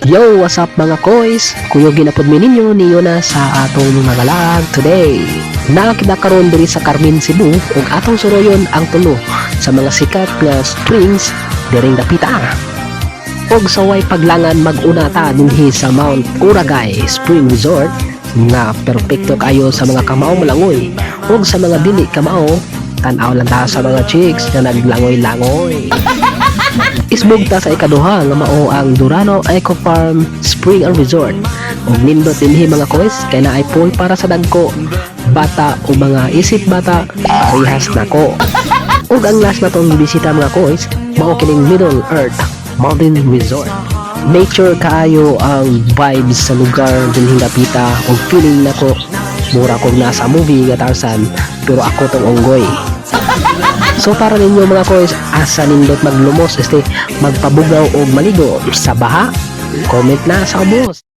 Yo, what's up mga koys? Kuyo ginapod mi ninyo niyo na sa atong mga lag today. Nakakita karon diri sa Carmen, Cebu ug atong suroyon ang tulo sa mga sikat nga springs diring dapita. Og sa way paglangan mag-una ta dinhi sa Mount Uragay Spring Resort nga perpekto kayo sa mga kamao malangoy ug sa mga dili kamao tan-aw lang ta sa mga chicks nga naglangoy-langoy. Isbog ta sa ikaduha nga mao ang Durano Eco Farm Spring and Resort. Og nindot dinhi mga koys kay naay pool para sa dagko, bata o mga isip bata, parehas nako. Og ang last na tong bisita mga koys mao kining Middle Earth Mountain Resort. Nature kaayo ang vibes sa lugar dinhi dapita og feeling nako mura kog nasa movie nga Tarzan pero ako tong unggoy. So para ninyo mga koys, asa nindot maglumos, magpabugaw o maligo sa baha? Comment na sa ubos.